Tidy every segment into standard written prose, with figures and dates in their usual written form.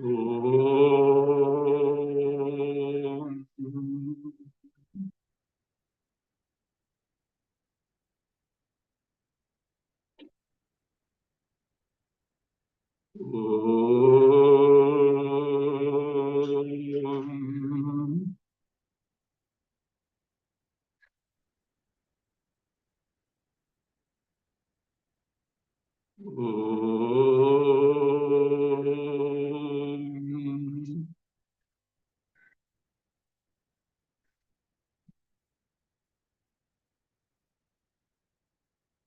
Om. Om. Om.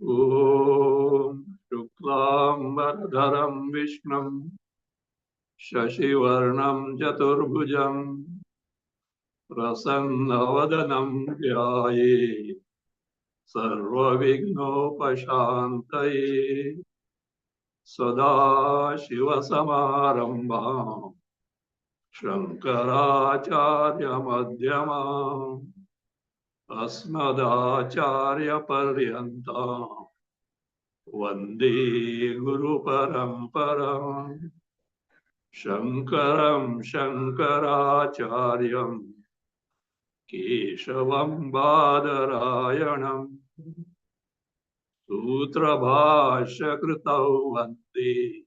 Om Shuklambaradharam Vishnum Shashivarnam Chaturbhujam Prasannavadanam Dhyaye Sarvavighnopashantaye Sadashivasamarambham Shankaracharya Madhyamam Asmadacharya Paryantam Vande Guru Paramparam Shankaram Shankaracharyam Keshavam Badarayanam Sutra Bhashya Kritau Vande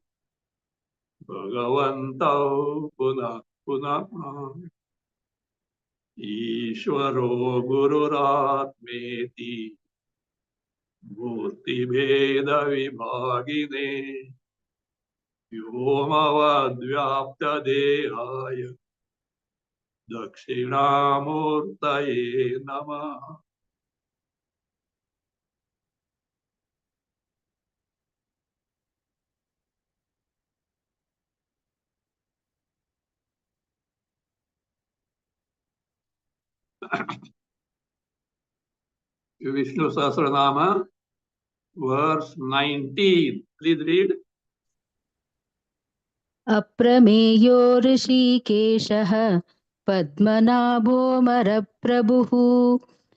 Bhagavantau Punah Punah Ishvaro Gururatmeti Murti Bheda Vibhagine Vyomavadvyapta Dehaya Dakshinamurtaye Namah. Vishnu Sahasranama, verse 19. Please read. अप्रमेयो ऋषिकेशः पद्मनाभो मरप्रभुः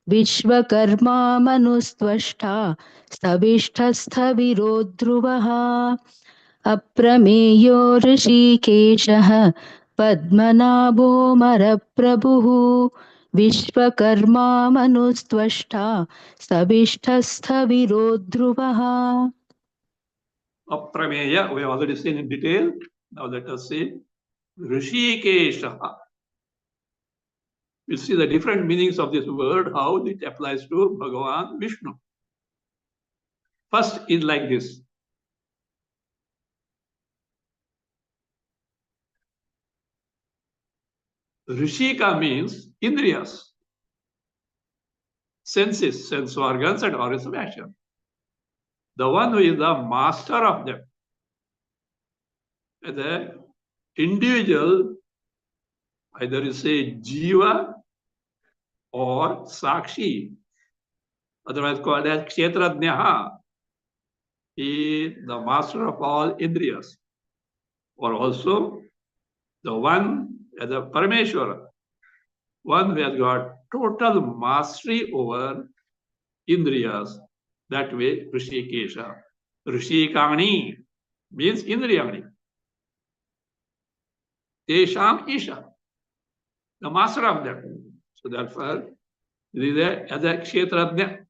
Vishwakarma मनुस्त्वष्टा स्तविष्ठस्थविरो ध्रुवः अप्रमेयो ऋषिकेशः पद्मनाभो मरप्रभुः Vishwakarma मनुस्त्वष्टा स्तविष्ठस्थविरो ध्रुवः. Aprameya, we have already seen in detail. Now let us see Rishikesha. We see the different meanings of this word, how it applies to Bhagavan Vishnu. First is like this. Rishika means indriyas, senses, sense organs and organs of action. The one who is the master of them. The individual, either you say Jiva or Sakshi, otherwise called as Kshetradnyaha, is the master of all indriyas, or also the one as a Parameshwara, one who has got total mastery over indriyas. That way, Rishikesha. Rishikani means indriyani. Tesham Isha, the master of them. So therefore, he is as a Kshetradnya.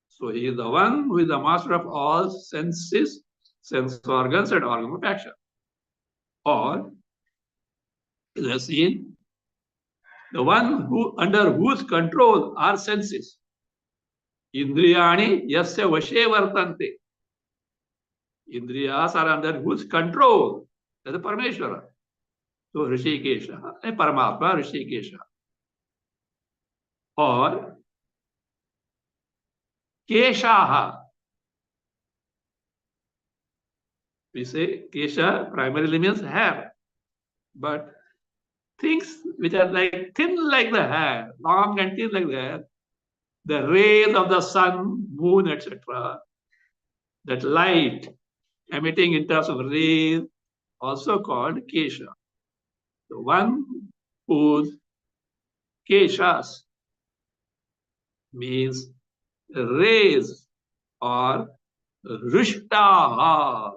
So he is the one who is the master of all senses, sense organs and organs of action. Or, as I seen, the one who under whose control are senses. Indriyani yasya vashe vartante. Indriyas are under whose control? That is Parameshwara. So Rishikesha, a Paramatma Rishikesha. Or Keshaha. We say Kesha primarily means hair. But things which are like thin like the hair, long and thin like the hair, the rays of the sun, moon, etc., that light emitting in terms of rays, also called Kesha. The one whose Keshas means rays or Rishtaha.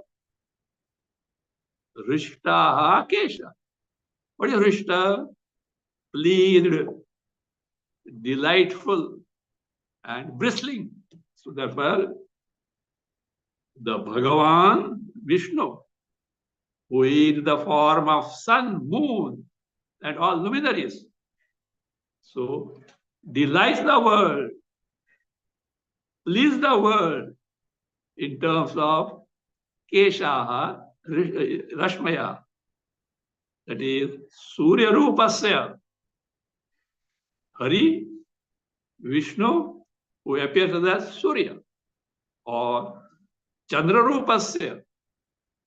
Rishtaha Kesha. What is Rishta? Pleased, delightful, and bristling. So therefore, the Bhagavan Vishnu, who is in the form of sun, moon, and all luminaries, so delights the world, please the world in terms of Keshaha, Rashmaya, that is Surya Rupasya, Hari, Vishnu, who appears as Surya, or Chandra Rupasya,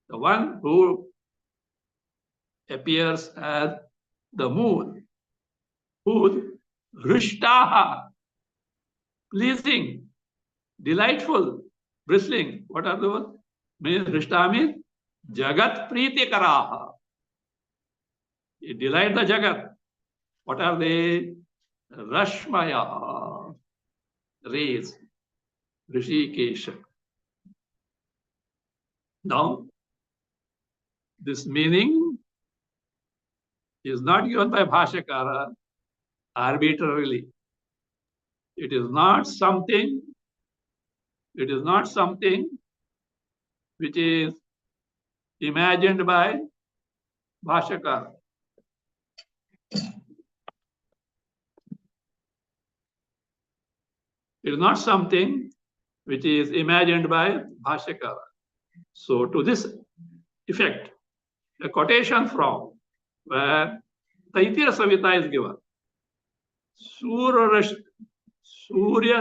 the one who appears as the moon, whose Rishtaha, pleasing, delightful, bristling. What are those? Means Rishta means Jagat Priti Karaha. It delight the Jagat. What are they? Rashmaya, rays, Rishikesha. Now, this meaning is not given by Bhashakara arbitrarily. It is not something which is imagined by Bhashakara. It is not something which is imagined by Bhashakara. So to this effect, a quotation from where Taitira Savita is given. Surya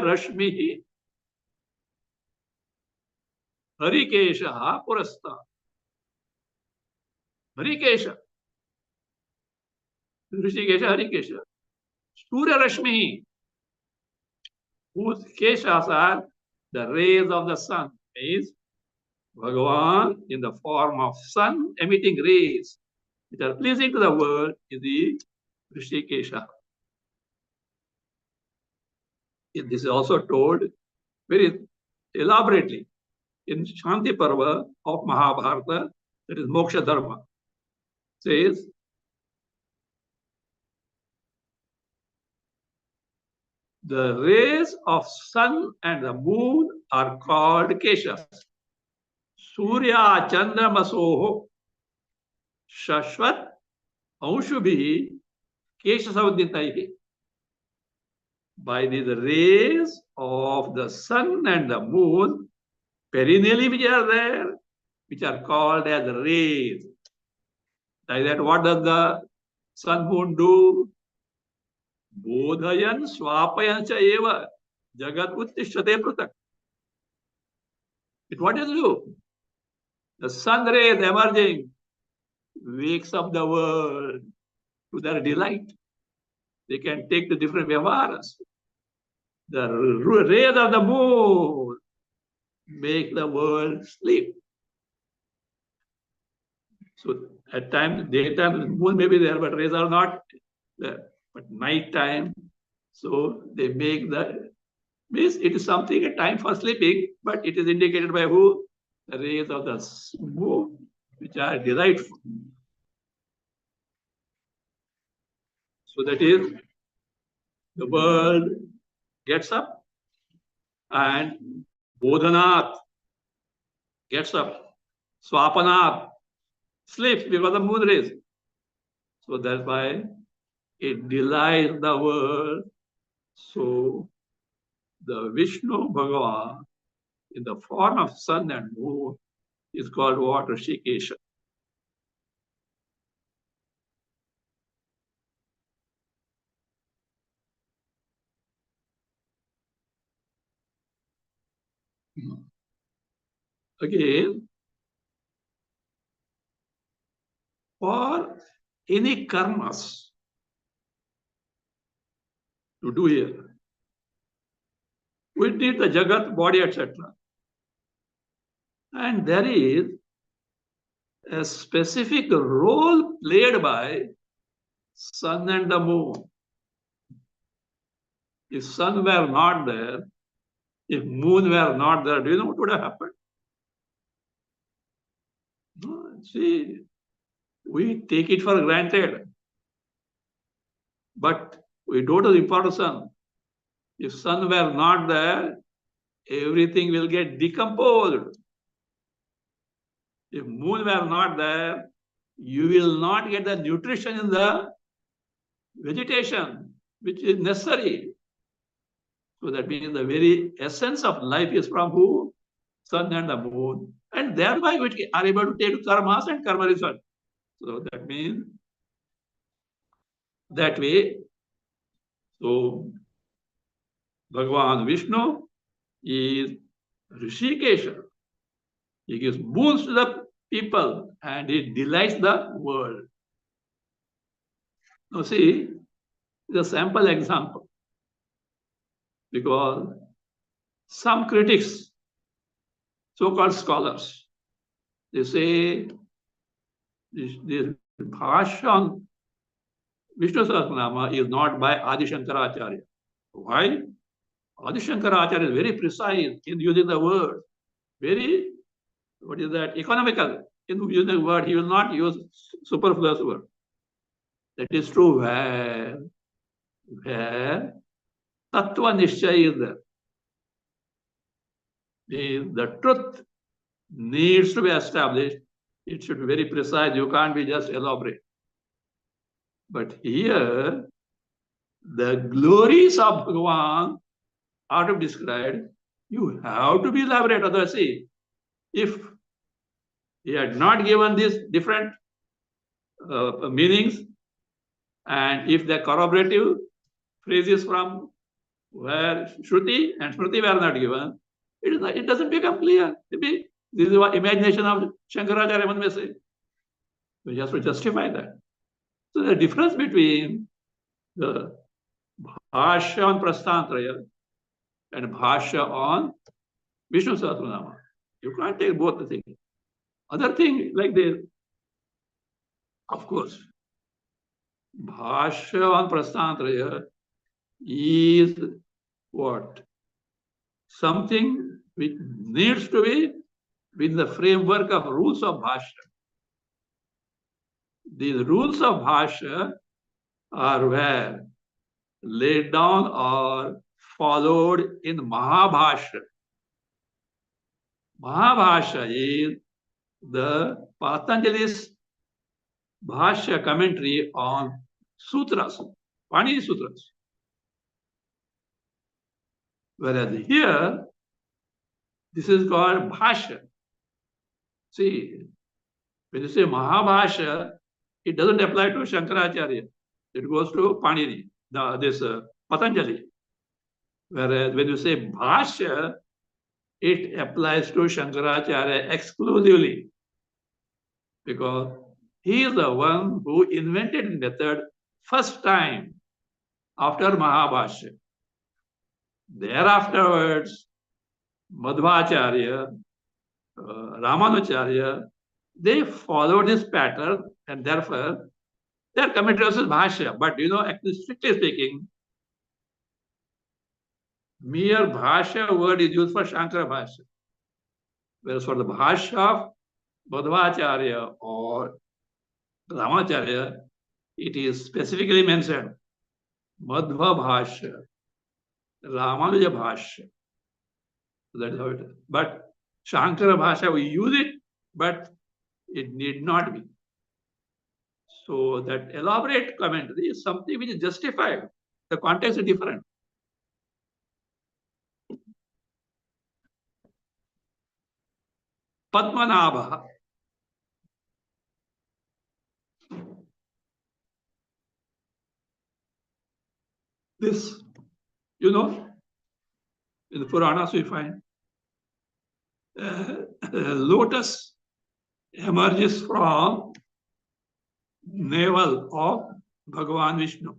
Rashmihi Harikesha Purasta. Harikesha. Rishikesha Harikesha. Surya Rashmihi, whose Keshas are the rays of the sun, means Bhagavan in the form of sun emitting rays which are pleasing to the world is the Rishikesha. This is also told very elaborately in Shanti Parva of Mahabharata, that is Moksha Dharma. Says, the rays of sun and the moon are called Keshas. Surya Chandramasoho Shashvat Aushubhi Keshasavaditaihi. By these rays of the sun and the moon, perennially which are there, which are called as rays. Like that, what does the sun moon do? Bodhayan swapayan cha eva jagat uttishate pratak. What does it do? The sun rays emerging wakes up the world to their delight. They can take the different vyavaras. The rays of the moon make the world sleep. So at times, daytime, the moon may be there, but rays are not there. But night time, so they make means it is something, a time for sleeping, but it is indicated by who? The rays of the moon, which are delightful. So that is, the world gets up and Bodhanath gets up, Swapanath sleeps because of moon rays. So that's why it delights the world. So the Vishnu Bhagavan in the form of sun and moon is called what? Rishikesha. Again, for any karmas to do here, we need the Jagat, body, etc. And there is a specific role played by sun and the moon. If sun were not there, if moon were not there, do you know what would have happened? See, we take it for granted. But we don't have the important sun. If sun were not there, everything will get decomposed. If moon were not there, you will not get the nutrition in the vegetation, which is necessary. So that means the very essence of life is from who? Sun and the moon. And thereby we are able to take karmas and karma result. So that means that way. So Bhagavan Vishnu is Rishikesha. He gives boons to the people and he delights the world. Now see, the sample example. Because some critics, so-called scholars, they say this bhashya on Vishnu Sahasranama is not by Adi Shankaracharya. Why? Adi Shankaracharya is very precise in using the word, very, what is that, economical in using the word. He will not use superfluous word. That is true where Tattva Nishchay is there. The truth needs to be established. It should be very precise. You can't be just elaborate. But here, the glories of Bhagavan are to be described. You have to be elaborate. Otherwise, see, if he had not given these different meanings, and if the corroborative phrases from where Shruti and Shruti were not given, it doesn't become clear. Maybe this is what imagination of Shankaracharya, one may say. We just to justify that. So the difference between the bhashya on Prasthantraya and bhashya on Vishnu Sahasranama, you can't take both the things. Other thing like this, of course, bhashya on Prasthantraya is what? Something which needs to be within the framework of rules of bhashya. These rules of bhashya are where laid down or followed in Mahabhashya. Mahabhashya is the Patanjali's bhashya commentary on sutras, Panini sutras. Whereas here, this is called bhashya. See, when you say Mahabhashya, it doesn't apply to Shankaracharya. It goes to Panini, this Patanjali. Whereas when you say bhashya, it applies to Shankaracharya exclusively. Because he is the one who invented the method first time after Mahabhashya. Thereafterwards, Madhvacharya, Ramanacharya, they followed this pattern and therefore their commentary was bhashya. But actually, strictly speaking, mere bhashya word is used for Shankara bhashya. Whereas for the bhashya of Madhvacharya or Ramacharya, it is specifically mentioned Madhva bhashya, Ramanuja bhashya. So that is how it is. But Shankara bhashya, we use it, but it need not be. So that elaborate commentary is something which is justified. The context is different. Padmanabha. This, in the Puranas we find lotus emerges from navel of Bhagavan Vishnu.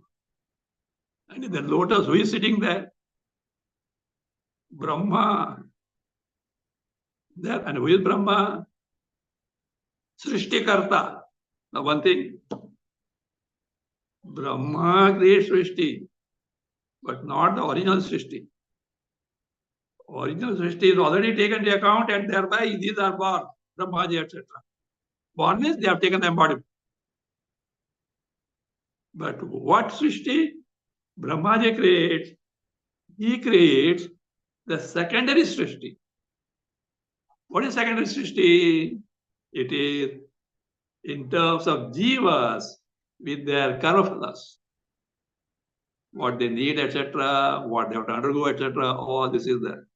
And in the lotus, who is sitting there? Brahma. There, and who is Brahma? Srishtikarta. Now one thing, Brahma creates Srishti, but not the original Srishti. Original Srishti is already taken into account and thereby these are born, Brahmaji, etc. Born means they have taken the embodiment. But what Srishti Brahmaji creates, he creates the secondary Srishti. What is secondary Srishti? It is in terms of jivas with their karmaphalas, what they need, etc., what they have to undergo, etc. All this is there.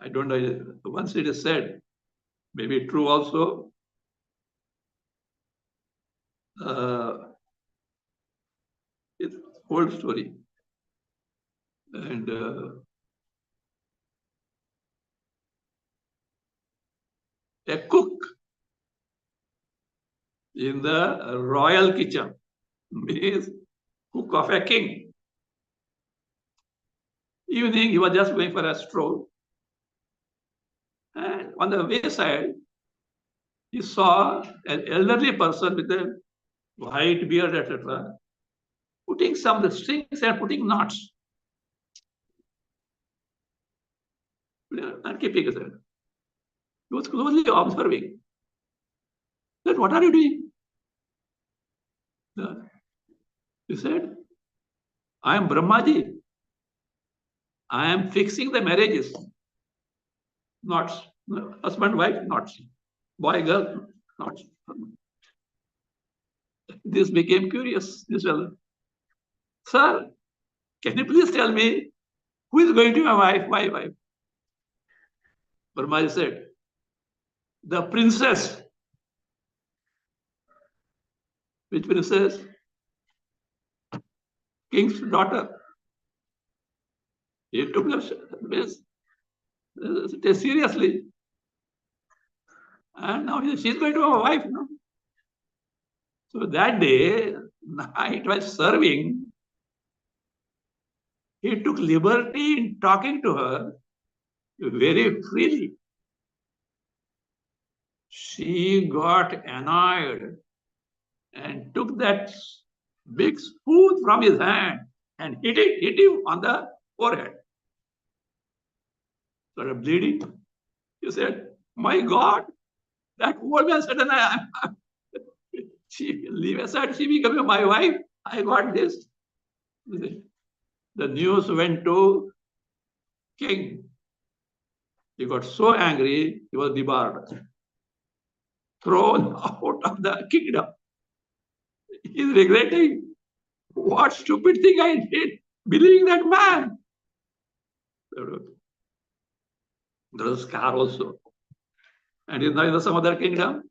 I don't know. Once it is said, maybe true also. It's an old story. And a cook in the royal kitchen means cook of a king. Evening, he was just going for a stroll. And on the wayside, he saw an elderly person with a white beard, etc., putting some of the strings and putting knots. And keeping it. He was closely observing. Then, what are you doing? He said, I am Brahmaji. I am fixing the marriages. Knots. Husband, wife, knots. Boy, girl, knots. This became curious. This fellow. Sir, can you please tell me who is going to be my wife? My wife. Brahmaji said, the princess. Which princess? King's daughter. He took it seriously. And now she's going to be my wife. No? So that day, night while serving, he took liberty in talking to her very freely. She got annoyed and took that big spoon from his hand and hit him on the forehead. Started bleeding. He said, my God, that old man said, she leave aside, she became my wife. I got this. The news went to king. He got so angry, he was debarred, thrown out of the kingdom. He's regretting what stupid thing I did, believing that man. There was a scar also. And he's now in some other kingdom,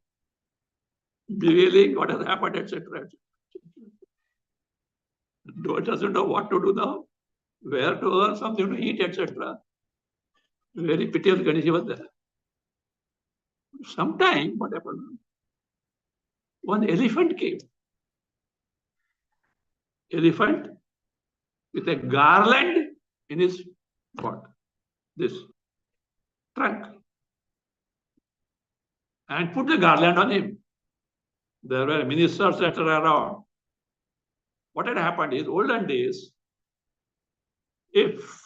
bewailing what has happened, etc. Doesn't know what to do now, where to earn something to eat, etc. Very pitiable condition was there. Sometime, what happened? One elephant came. Elephant with a garland in his what? This trunk. And put the garland on him. There were ministers, etc. around. What had happened is, olden days, if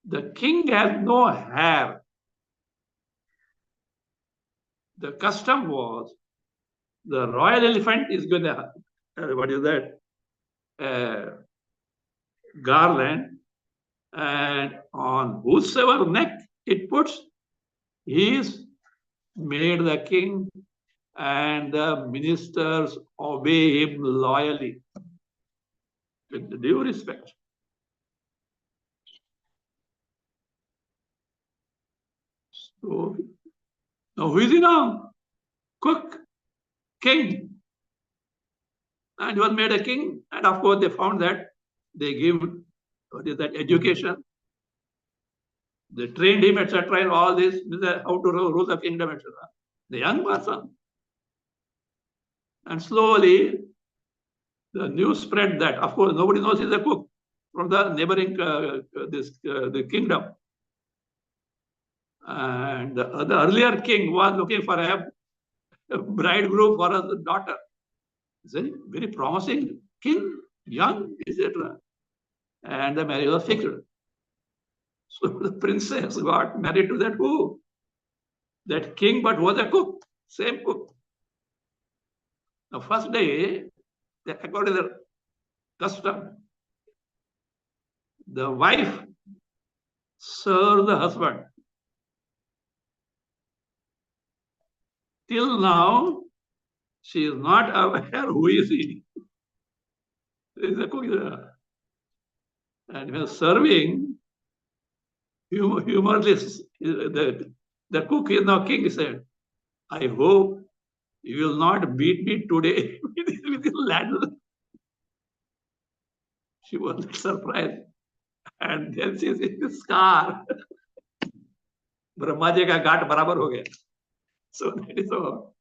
the king has no hair, the custom was the royal elephant is going to have, what is that? Garland, and on whosoever neck it puts, he is made the king, and the ministers obey him loyally with due respect. So now who is he now? Cook, king. And he was made a king, and of course they found that they give what is that education. They trained him, etc. and all this, how to rule the kingdom, etc. The young person. And slowly the news spread that, of course, nobody knows he's a cook from the neighboring the kingdom. And the earlier king was looking for a bridegroom for his daughter. He's a very promising king, young, etc. And the marriage was fixed. So the princess got married to that who? That king, but was a cook, same cook. The first day, according to the custom, the wife serves the husband. Till now, she is not aware who is he. Is a cook, and when serving, humorless, the cook is now king said, I hope you will not beat me today with this ladle. She was surprised. And then she said, scar. Brahma ji का घाट बराबर हो गया. So that is all.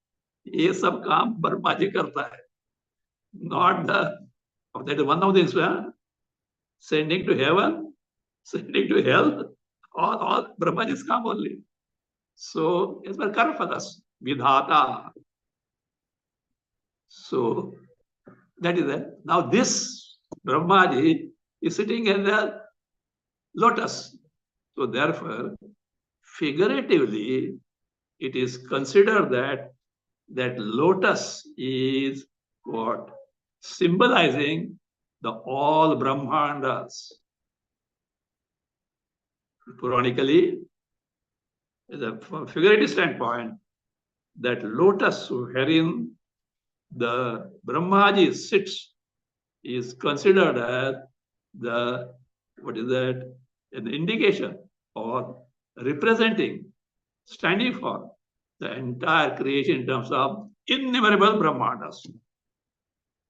ये सब काम ब्रह्मा जी करता है. Not the, that is one of the things, sending to heaven, sending to hell, all Brahma ji's काम only. So it's for karmapadas, vidhata. So that is it. Now this Brahmaji is sitting in the lotus. So therefore, figuratively, it is considered that lotus is what? Symbolizing the all Brahmandas. Puranically, from a figurative standpoint, that lotus wherein the Brahmaji sits is considered as the, what is that, an indication or representing, standing for the entire creation in terms of innumerable Brahmandas.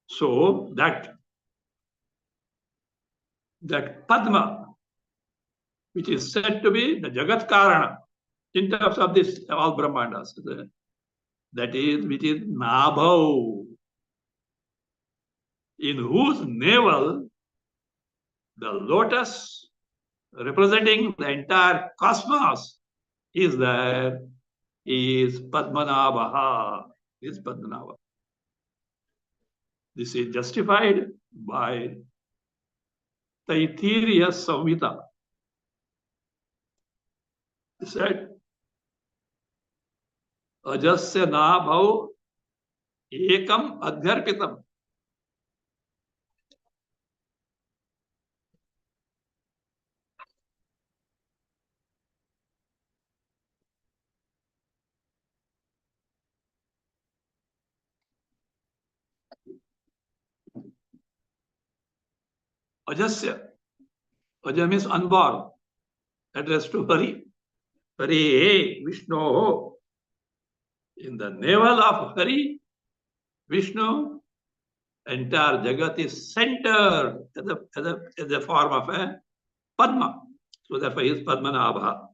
So that Padma, which is said to be the Jagat Karana in terms of this all Brahmandas, that is, which is Nabhav, in whose navel the lotus representing the entire cosmos is there, is Padmanabha, is Padmanabha. This is justified by Taittiriya Samhita. He said, Ajasya Nabhav Ekam Adhyarpitam. Ajasya. Aja means unborn. Addressed to Hari. Hari, Vishnu. In the navel of Hari, Vishnu, entire Jagat is centered as a form of a Padma. So therefore he is Padmanabha.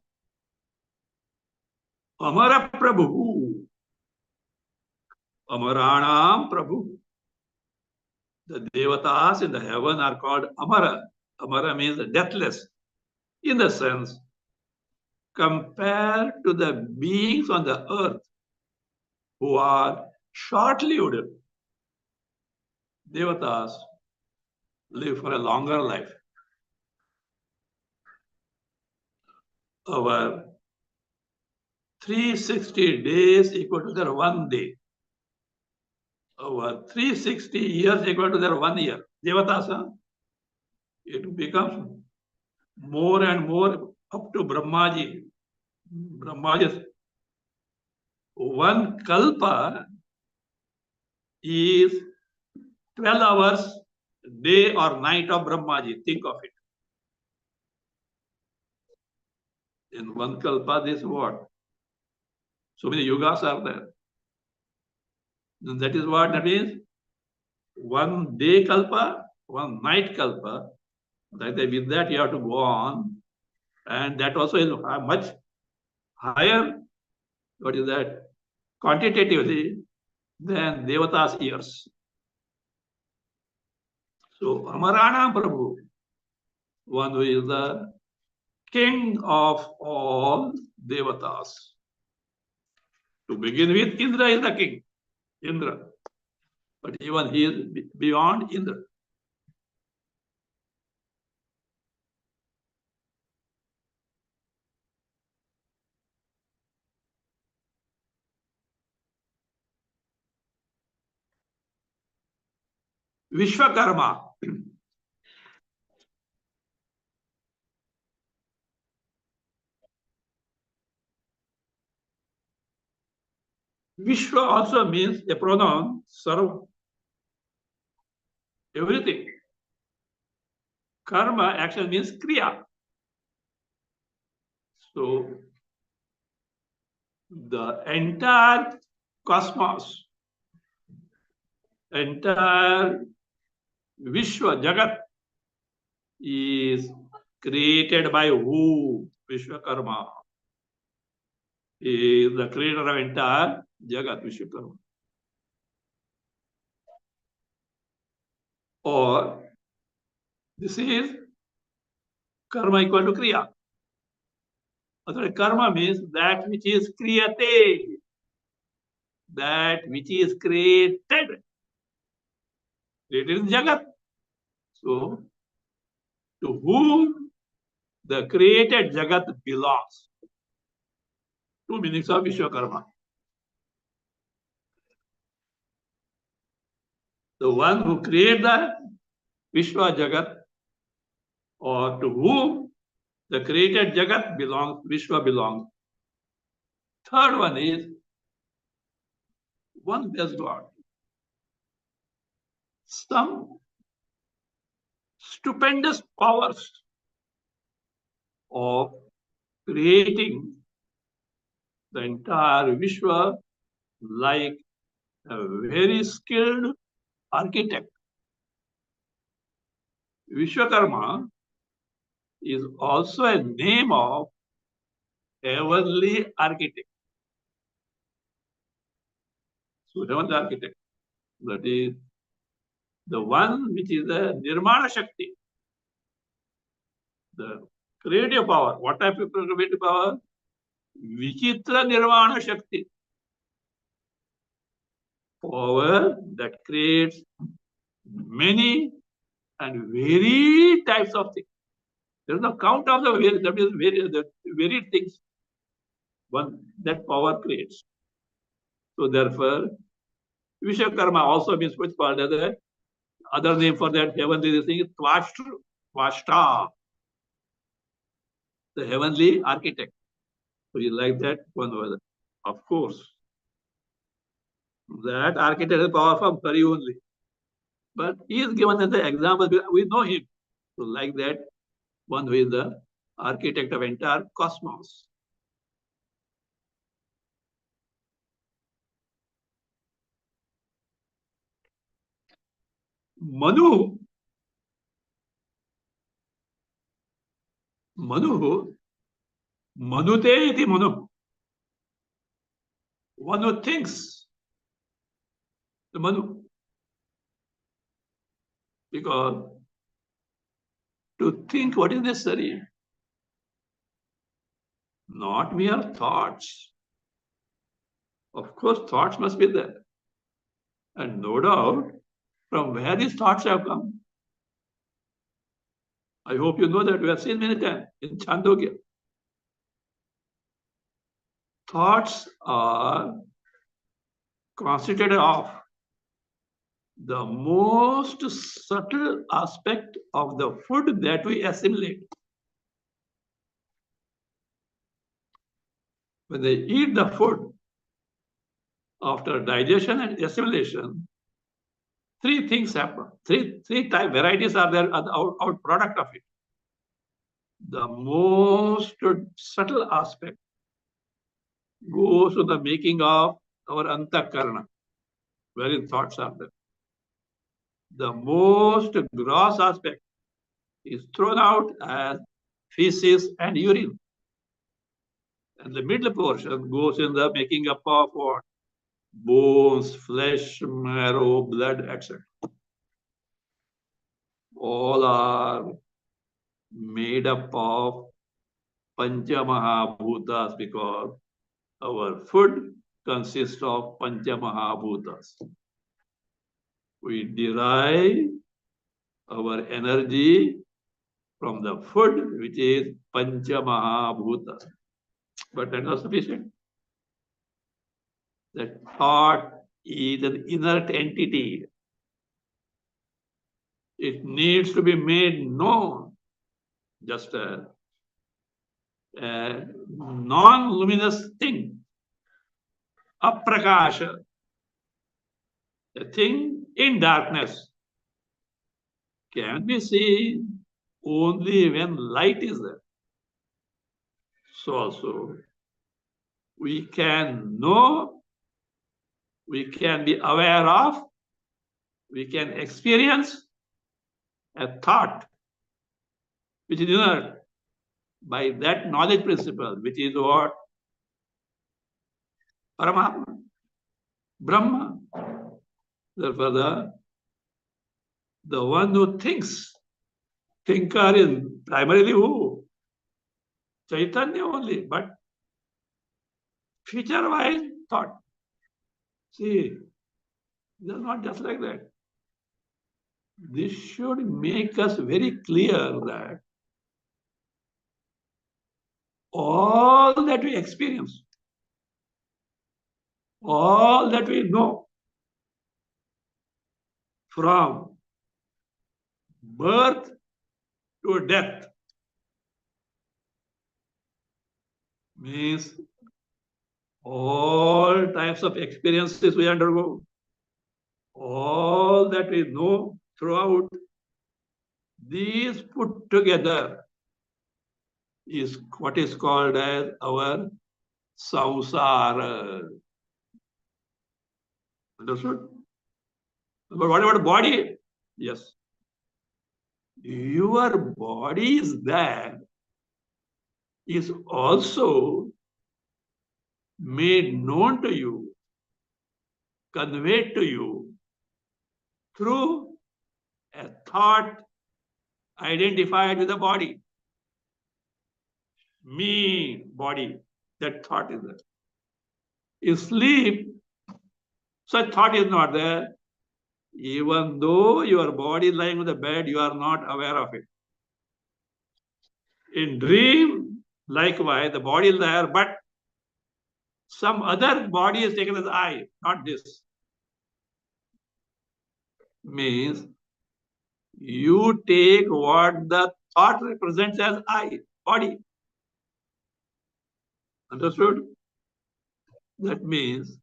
Amara Prabhu. Amaranam Prabhu. The devatas in the heaven are called Amara. Amara means deathless. In the sense, compared to the beings on the earth who are short-lived, devatas live for a longer life. Our 360 days equal to their 1 day. Our 360 years equal to their 1 year. Devatas, it becomes more and more up to Brahmaji. Brahmaji's 1 kalpa is 12 hours day or night of Brahmaji. Think of it. In 1 kalpa, this what? So many yugas are there. And that is what that means. 1 day kalpa, 1 night kalpa. With that you have to go on. And that also is much higher, what is that, quantitatively than Devata's years. So Amarana Prabhu, one who is the king of all Devatas. To begin with, Indra is the king. Indra. But even he is beyond Indra. Vishwakarma. Vishwa also means a pronoun, sarva, everything. Karma, action means kriya. So the entire cosmos, entire Vishwa, Jagat is created by who? Vishwakarma. He is the creator of entire Jagat, Vishwakarma. Or this is karma equal to kriya. Otherwise, karma means that which is kriyate, that which is created. It is Jagat. So, to whom the created Jagat belongs. Two meanings of Vishwakarma. The one who created the Vishwa Jagat, or to whom the created Jagat belongs, Vishwa belongs. Third one is one best God. Some stupendous powers of creating the entire Vishwa like a very skilled architect. Vishwakarma is also a name of heavenly architect. So heavenly architect, that is the one which is the Nirmana Shakti, the creative power. What type of creative power? Vichitra Nirvana Shakti. Power that creates many and varied types of things. There is no count of the varied things one that power creates. So therefore, Vishwakarma also means what's called as the other name for that heavenly thing is Tvashta, the heavenly architect. So you like that one word. Of course, that architect is power from Hari only. But he is given as the example. We know him. So like that, one who is the architect of entire cosmos. Manu, Manute iti Manu. One who thinks, the Manu. Because to think what is necessary, not mere thoughts. Of course, thoughts must be there. And no doubt, from where these thoughts have come. I hope you know that we have seen many times in Chandogya. Thoughts are constituted of the most subtle aspect of the food that we assimilate. When they eat the food, after digestion and assimilation, three things happen. Three type varieties are there, out product of it. The most subtle aspect goes to the making of our antakarna, wherein thoughts are there. The most gross aspect is thrown out as feces and urine. And the middle portion goes in the making up of what? Bones, flesh, marrow, blood, etc. All are made up of Pancha Mahabhutas because our food consists of Pancha Mahabhutas. We derive our energy from the food, which is Pancha Mahabhutas. But that's not sufficient. That thought is an inert entity. It needs to be made known. Just a non-luminous thing. Aprakasha. A thing in darkness can be seen only when light is there. So also, we can know, we can be aware of, we can experience a thought which is inert by that knowledge principle, which is what? Paramatma, Brahma. Therefore, the one who thinks, thinker is primarily who? Chaitanya only, but feature-wise thought. See, they're not just like that. This should make us very clear that all that we experience, all that we know from birth to death means all types of experiences we undergo, all that we know throughout, these put together is what is called as our samsara. Understood? But what about body? Yes. Your body is there, is also made known to you, conveyed to you through a thought identified with the body. Me, body, that thought is there. In sleep, such thought is not there. Even though your body is lying on the bed, you are not aware of it. In dream, likewise, the body is there, but some other body is taken as I, not this. Means you take what the thought represents as I, body. Understood? That means,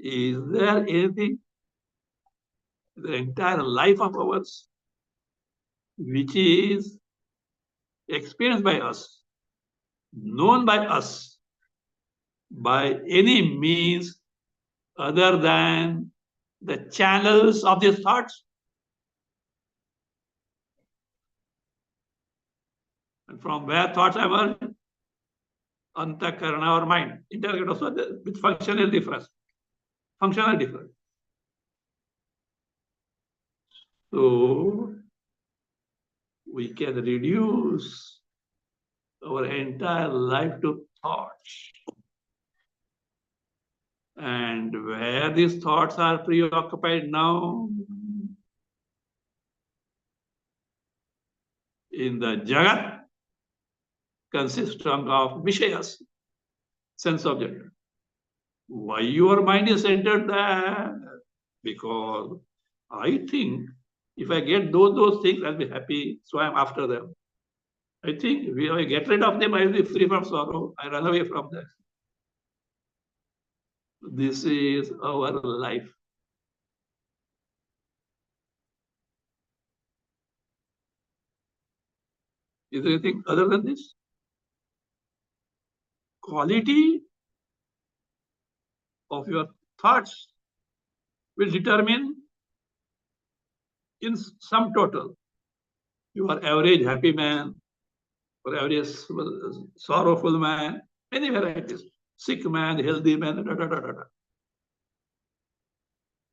is there anything, the entire life of ours, which is experienced by us, known by us, by any means other than the channels of these thoughts? And from where thoughts emerge? Antakarana or mind. Intellect also, which function is different. Functional different. So we can reduce our entire life to thoughts. And where these thoughts are preoccupied now? In the Jagat, consisting of Vishayas, sense object. Why your mind is centered there? Because I think if I get those things, I'll be happy, so I'm after them. I think if I get rid of them, I'll be free from sorrow. I run away from them. This is our life. Is there anything other than this? Quality of your thoughts will determine in sum total your average happy man or average sorrowful man, many varieties, sick man, healthy man, da, da, da, da, da.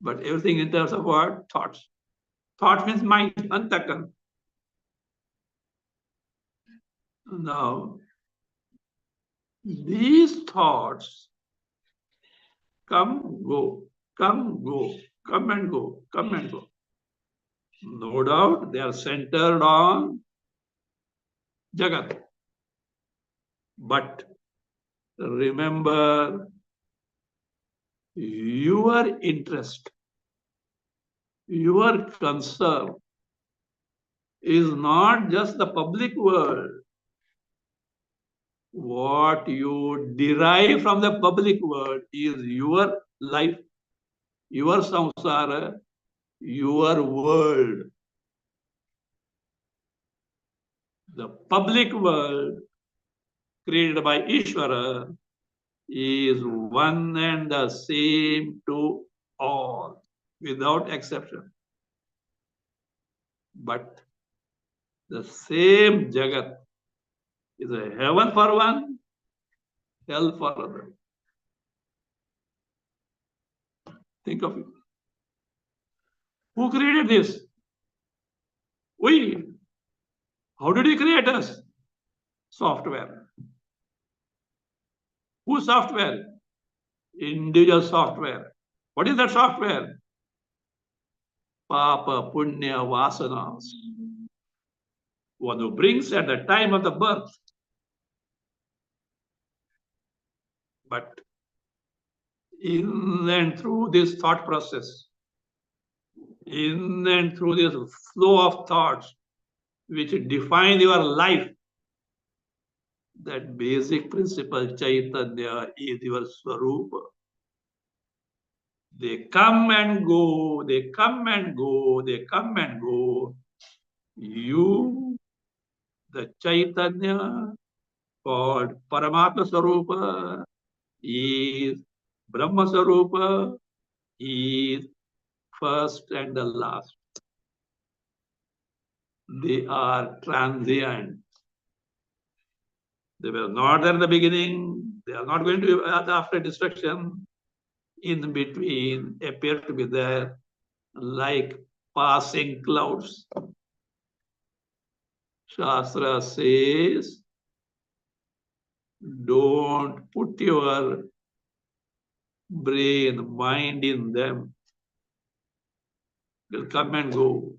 But everything in terms of what? Thoughts. Thought means mind, antakan. Now, these thoughts come, go, come, go, come and go, come and go. No doubt they are centered on Jagat. But remember, your interest, Your concern is not just the public world. What you derive from the public world is your life, your samsara, your world. The public world created by Ishvara is one and the same to all, without exception. But the same Jagat is a heaven for one, hell for other. Think of it. Who created this? We. How did he create us? Software. Whose software? Individual software. What is that software? Papa, Punya, Vasanas. One who brings at the time of the birth. But in and through this thought process, in and through this flow of thoughts which define your life, that basic principle, Chaitanya, is your Swarupa. They come and go, they come and go, they come and go. You, the Chaitanya, called Paramatma Swarupa, is Brahma Swarupa, is first and the last. They are transient. They were not there in the beginning. They are not going to be after destruction. In between, appear to be there like passing clouds. Shastra says, don't put your brain, mind in them. They'll come and go.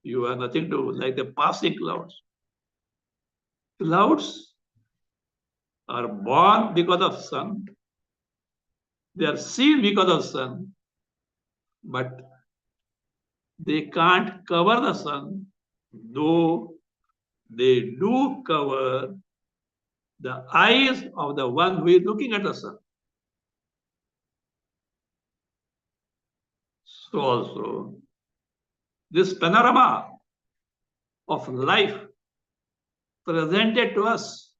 You have nothing to do, like the passing clouds. Clouds are born because of sun. They are seen because of sun, but they can't cover the sun, though they do cover the eyes of the one who is looking at the sun. So also, this panorama of life presented to us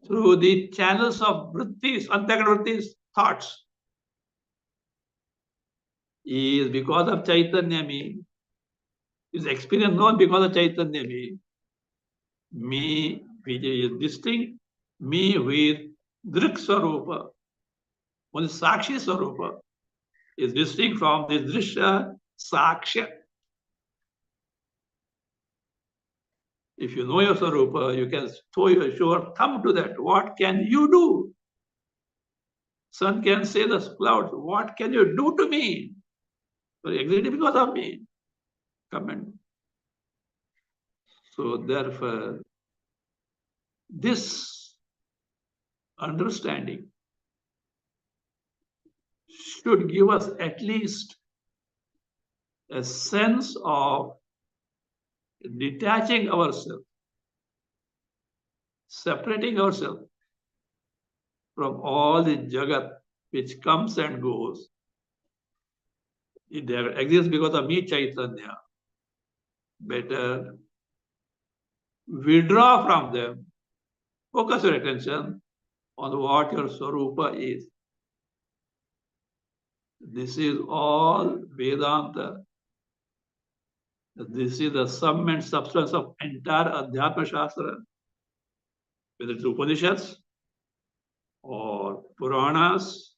through the channels of vrittis, antagana vrittis, thoughts, is because of Chaitanya me, is experience not because of Chaitanya me which is distinct, me with Drik Swarupa, one Sakshi Swarupa, is distinct from this Drishya Saksha. If you know your Swarupa, you can throw your sure thumb to that. What can you do? Sun can say the clouds, what can you do to me? Exactly because of me. Comment. So therefore, this understanding should give us at least a sense of detaching ourselves, separating ourselves from all the jagat which comes and goes. It exists because of me, Chaitanya. Better withdraw from them, focus your attention on what your Swarupa is. This is all Vedanta. This is the sum and substance of entire Adhyatma Shastra, whether it's Upanishads or Puranas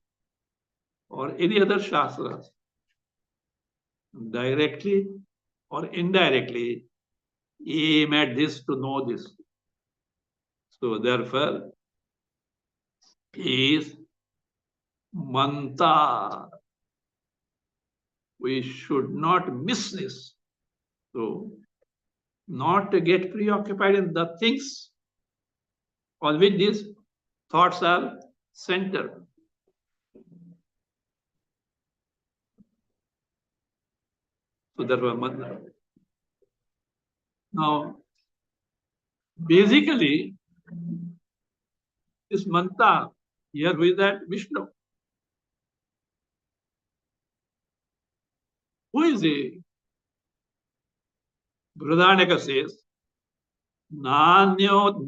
or any other Shastras. Directly or indirectly, aim at this to know this. So therefore, is Manta. We should not miss this. So, not to get preoccupied in the things on which these thoughts are centered. So that was mantra. Now, basically, this mantra here with that Vishnu. Who is he? Brihadaranyaka says, Nanyaha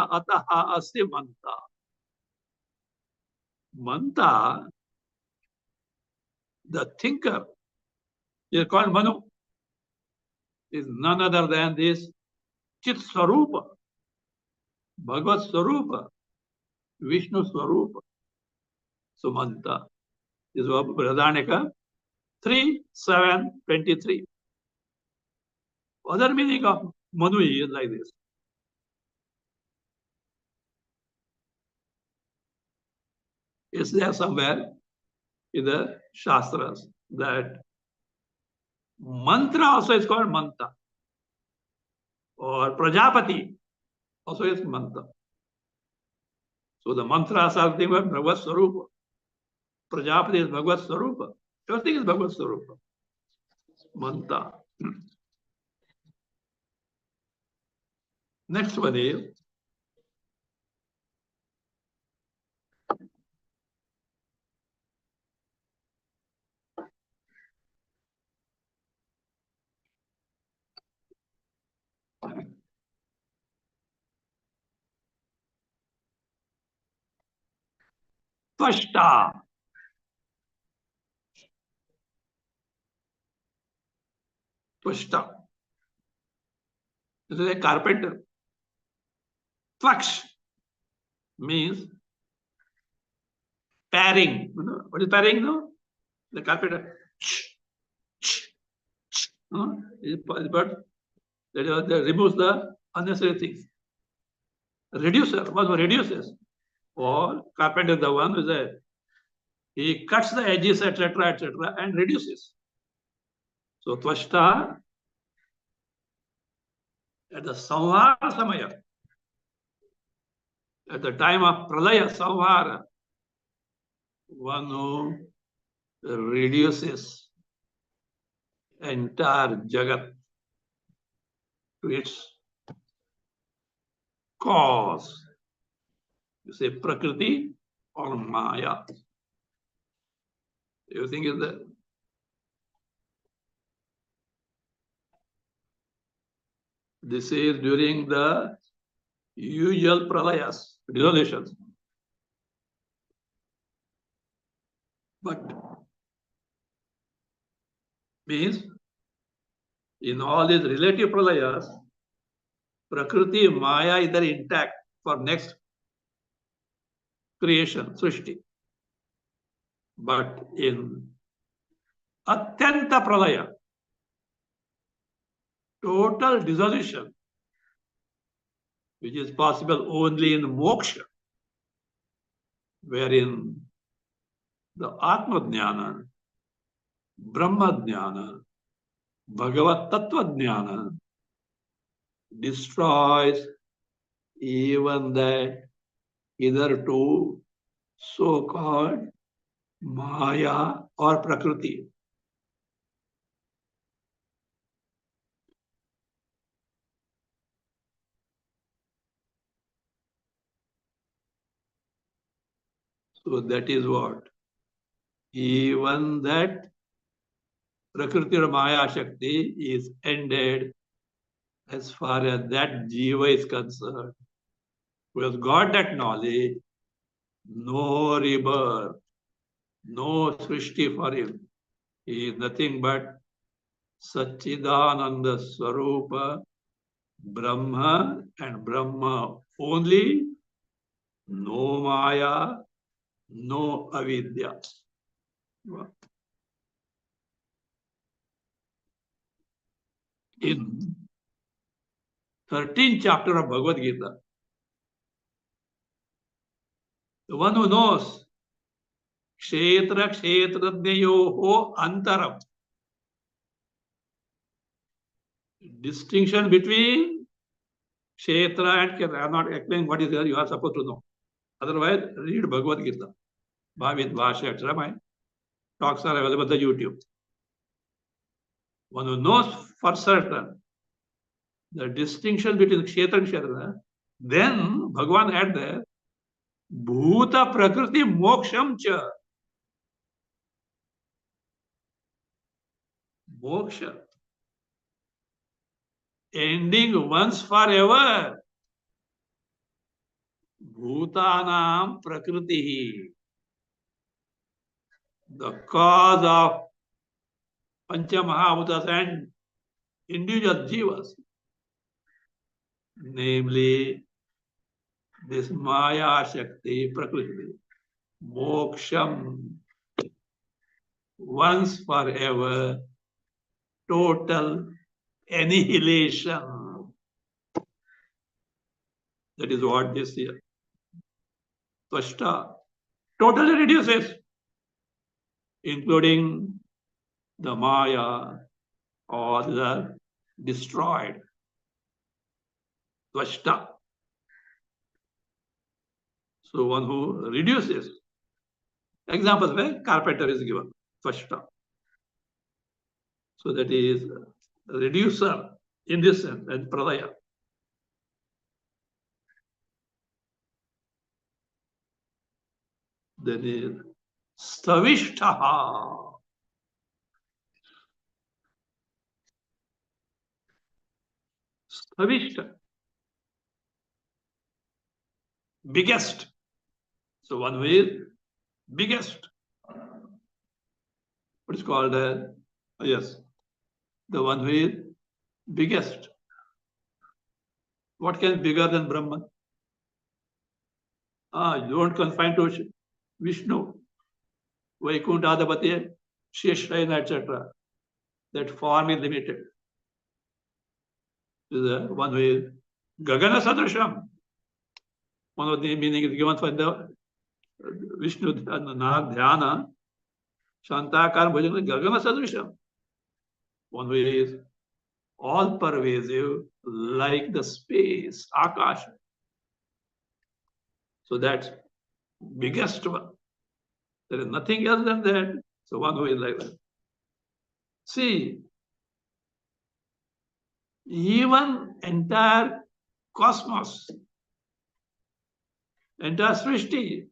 ataha asti manta. Manta, the thinker, is called Manu, is none other than this Chit Swarupa, Bhagavad Swarupa, Vishnu Swarupa. So Manta is Brihadaranyaka 3:7-23. Other meaning of Manu is like this. Is there somewhere in the Shastras that mantra also is called manta, or Prajapati also is manta. So the mantras are things like Bhagavad Swarupa. Prajapati is Bhagavad Swarupa. Everything is Bhagavad Swarupa. Manta. Next one is Tvashta. Tvashta. This is a carpenter. Tvaksh means paring. You know, what is paring? No? The carpenter. But that removes the unnecessary things. Reducer, what reduces? Or carpenter is the one who is a, he cuts the edges, etc., and reduces. So Tvashta, at the Samvara Samaya, at the time of Pralaya Samvara, one who reduces entire Jagat to its cause. You say Prakriti or Maya. Everything is there. This is during the usual pralayas, dissolutions. But means in all these relative pralayas, Prakriti, Maya is there intact for next creation, Srishti. But in Atyanta Pralaya, total dissolution, which is possible only in moksha, wherein the Atma Jnana, Brahma Jnana, Bhagavat Tattva Jnana destroys even that hitherto so-called Maya or Prakriti. So that is what? Even that Prakriti or Maya Shakti is ended as far as that Jiva is concerned. Who has got that knowledge, no rebirth, no Srishti for him. He is nothing but Satchidananda Swarupa, Brahma and Brahma only, no Maya, no Avidya. In 13th chapter of Bhagavad Gita, the one who knows Kshetra Kshetrajnayoho Antaram, distinction between Kshetra and Kshetra. I am not explaining what is there, you are supposed to know. Otherwise, read Bhagavad Gita. Bhavit Bhasha, etc. My talks are available on the YouTube. one who knows for certain the distinction between Kshetra and Kshetra, then Bhagavan had there, Bhuta Prakriti Moksham Cha. Moksha. Ending once forever. Bhutanam Prakriti. The cause of Pancha Mahabhutas and individual jivas. Namely, this Maya Shakti Prakriti. Moksham. Once forever. Total annihilation. That is what this here. Tvashta totally reduces, including the Maya, all the destroyed. Tvashta. So one who reduces. Examples where carpenter is given. Tvashta. So that is reducer in this sense, and pradaya. Then is Savishtaha. Savishta. Biggest. So one way is biggest. What is called yes, the one who is biggest. What can be bigger than Brahman? You don't confine to Vishnu, Vaikuntha Adapati, Sheshrayana, etc. That form is limited. The one who is Gagana Sadrisham. One of the meaning is given for the Vishnu Dhyana, Shantakar Bhajan, Gagana Sadrisham. One who is all pervasive, like the space, Akash. So that's biggest one. There is nothing else than that. So one who is like that. See, even entire cosmos, entire Srishti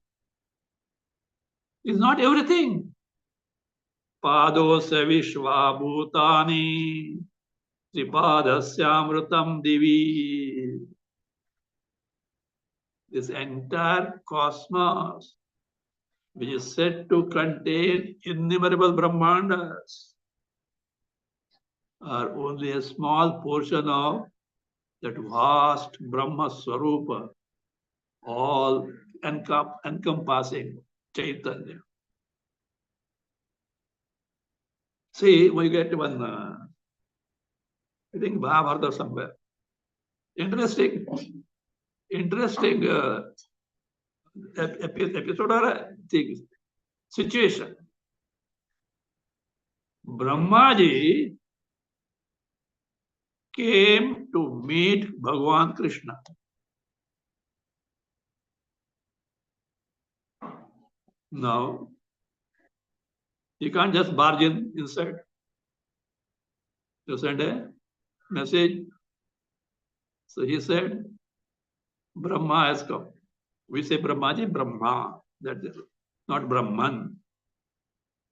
is not everything. Padosya Vishwa Bhutani Tripadasya Divi. This entire cosmos, which is said to contain innumerable Brahmandas, are only a small portion of that vast Brahma Swarupa, all encompassing Chaitanya. See, we get one, I think Mahabharata somewhere. Interesting episode or thing, situation. Brahmaji came to meet Bhagavan Krishna. Now, you can't just barge inside. You send a message. So he said, Brahma has come. We say Brahmaji, Brahma. That's it. Not Brahman.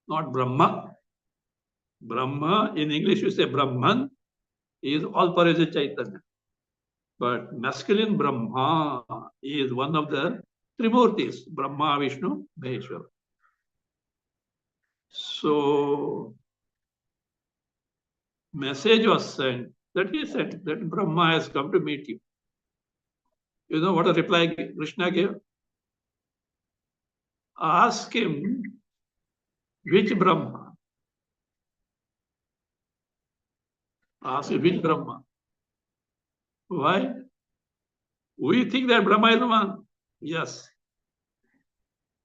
Not Brahma. Brahma, in English you say Brahman, is all pervasive Chaitanya. But masculine Brahma is one of the Trimurtis, Brahma, Vishnu, Maheshwara. So, message was sent that he said that Brahma has come to meet you. You know what a reply Krishna gave? Ask him which Brahma. Ask him which Brahma. Why? We think that Brahma is one. Yes.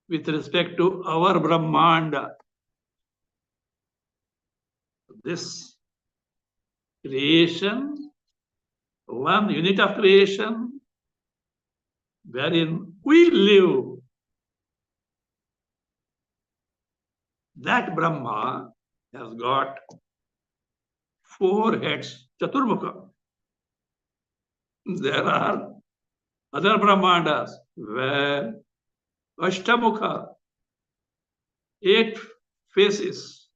With respect to our Brahmanda, this creation, one unit of creation, wherein we live, that Brahma has got 4 heads, Chaturmukha. There are other Brahmandas where Ashtamukha, 8 faces,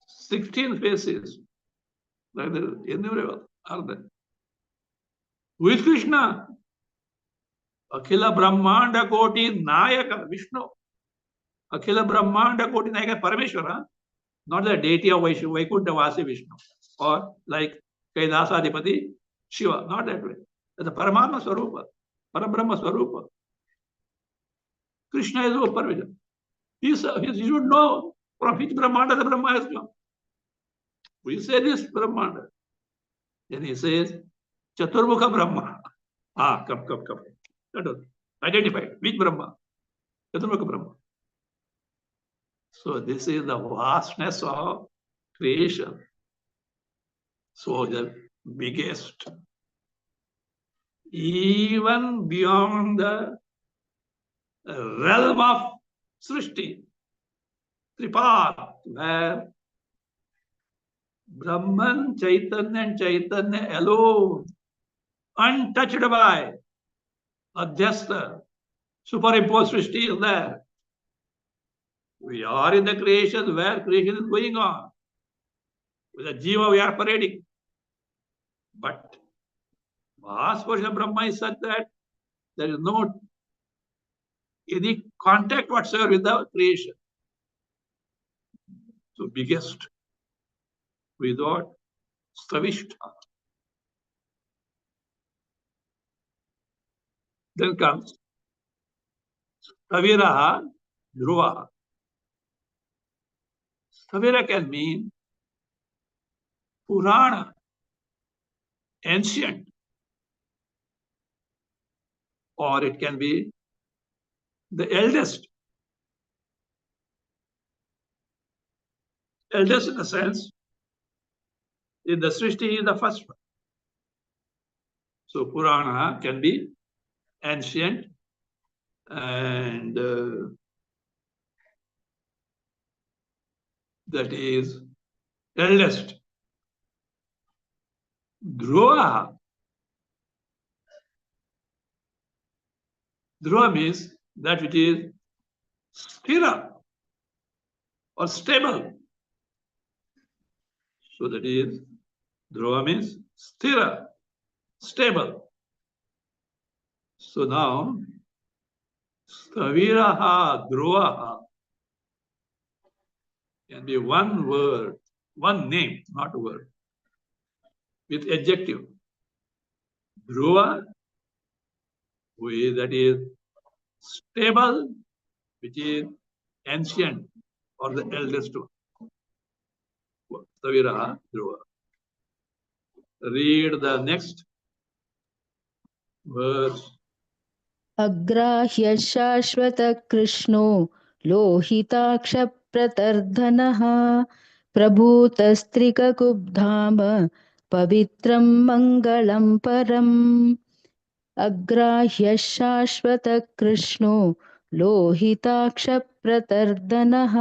16 faces, like the innumerable are there. Who is Krishna? Akhila Brahmanda Koti Nayaka, Vishnu. Akhila Brahmanda Koti Nayaka, Parameshwara, not the deity of Vaikuntha Vasi Vishnu, or like Kailasadipati Shiva, not that way. The Paramatma Swarupa, Parabrahma Swarupa. Krishna is over vision. You should know from which Brahmanda the Brahma has come. We say this Brahmanda. Then he says, Chaturmukha Brahma. Come. Identify which Brahma? Chaturmukha Brahma. So this is the vastness of creation. So the biggest, even beyond the realm of Srishti, Tripad, where Brahman, Chaitanya and Chaitanya alone, untouched by Adhyasta, superimposed Srishti is there. We are in the creation where creation is going on. With the Jiva we are parading. But vast portion of Brahma is such that there is no any contact whatsoever with the creation. So biggest without Stavishta. Then comes Staviraha, Dhruvaha. Stavira can mean Purana, ancient, or it can be the eldest. Eldest in the sense, in the Srishti is the first one. So Purana can be ancient and that is eldest. Dhruva. Dhruva means that which is sthira or stable. So that is Dhruva means sthira, stable. So now Staviraha, Dhruvaha can be one word, one name, not a word, with adjective. Dhruva, that is stable, which is ancient or the eldest one. Staviraha, Dhruva. Read the next verse. अग्राह्य शाश्वत कृष्णो लोहिताक्ष प्रतर्धनः प्रभूतस्त्रिककुब्धाम पवित्रं मङ्गलं परम् अग्राह्य शाश्वत कृष्णो लोहिताक्ष प्रतर्धनः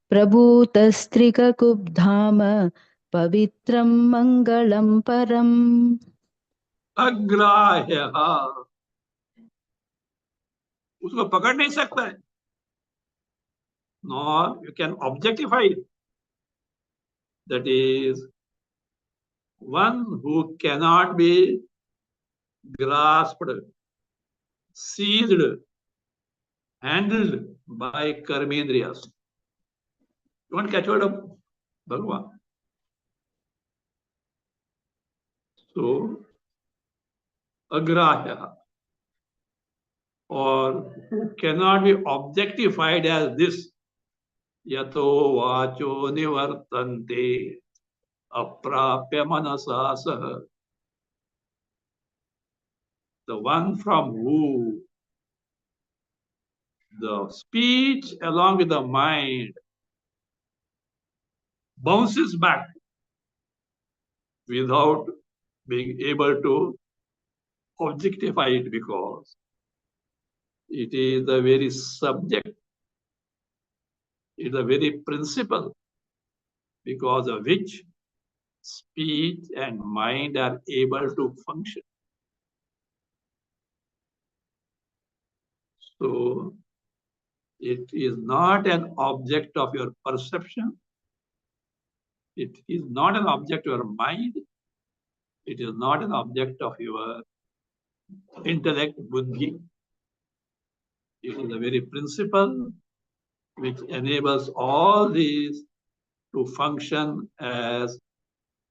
प्रभूतस्त्रिककुब्धाम पवित्रं मङ्गलं परम् अग्राह्य, उसको पकड़ नहीं सकता है, nor you can objectify it. That is one who cannot be grasped, seized, handled by karmendriyas. You want to catch hold of Bhagavan. So, agrahya, or who cannot be objectified as this, yato vacho nivartante aprapya manasa saha. The one from whom the speech along with the mind bounces back without being able to objectify it, because it is the very subject, it is the very principle because of which speech and mind are able to function. So it is not an object of your perception. It is not an object of your mind. It is not an object of your intellect, buddhi. It is the very principle which enables all these to function as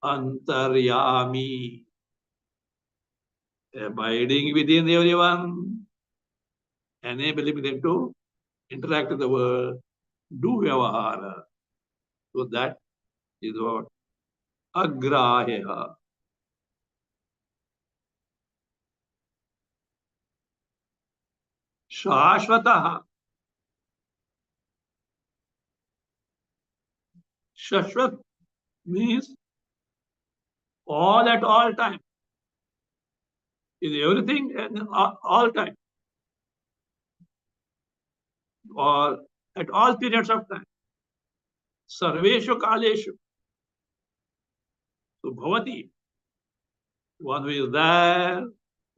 antaryami, abiding within everyone, enabling them to interact with the world, do vyavahara. So that is what agrahya. Shashvataha. Shashvat means all at all time. Is everything at all time or at all periods of time. Sarveshu kaleshu. So bhavati, one who is there,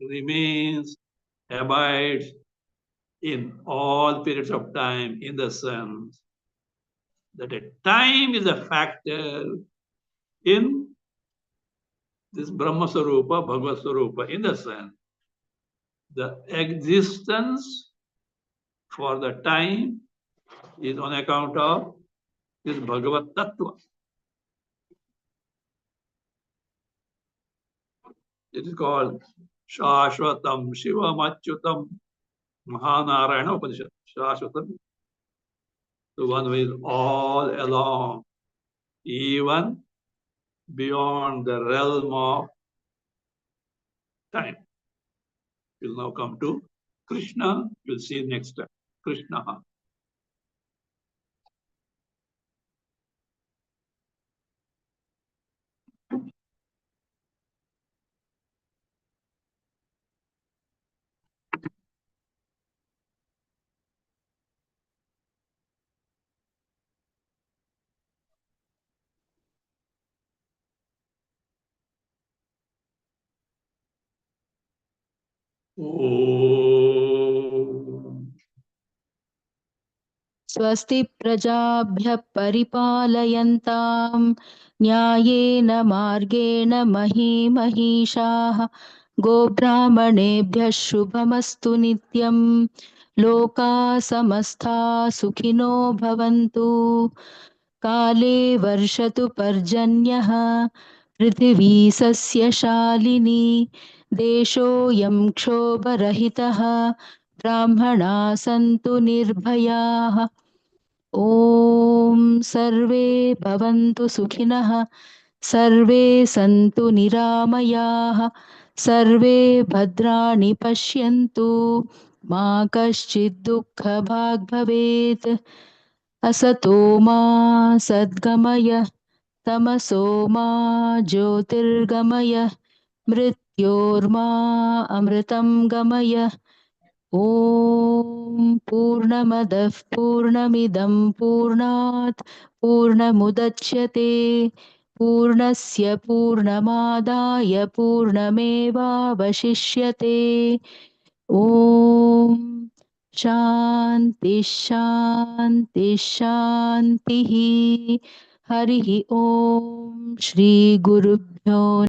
remains, abides in all periods of time, in the sense that a time is a factor in this Brahma Sarupa, Bhagavad Sarupa, in the sense the existence for the time is on account of this Bhagavad Tattva. It is called Shashvatam Shivam Achyutam Mahanarayana Upanishad. Shashvatam, the one who is all along, even beyond the realm of time. We'll now come to Krishna. We'll see next time. Krishna. Om. स्वस्ति प्रजाभ्यः परिपालयन्तां न्यायेन मार्गेण महीमहीषाः गोब्राह्मणेभ्यः शुभमस्तु नित्यं लोकाः समस्ताः सुखिनो भवन्तु काले वर्षतु पर्जन्यः पृथिवी सस्यशालिनी देशोऽयं क्षोभरहितः ब्राह्मणाः सन्तु निर्भयाः ॐ सर्वे भवन्तु सुखिनः सर्वे सन्तु निरामयाः सर्वे भद्राणि पश्यन्तु मा कश्चित् दुःखभाग् भवेत् असतो मा सद्गमय तमसो मा ज्योतिर्गमय मृत्योर्मा अमृतं गमय ॐ पूर्णमदः पूर्णमिदं पूर्णात् पूर्णमुदच्यते पूर्णस्य पूर्णमादाय पूर्णमेवावशिष्यते ॐ शान्ति शान्ति शान्तिः हरिः ॐ श्रीगुरुभ्यो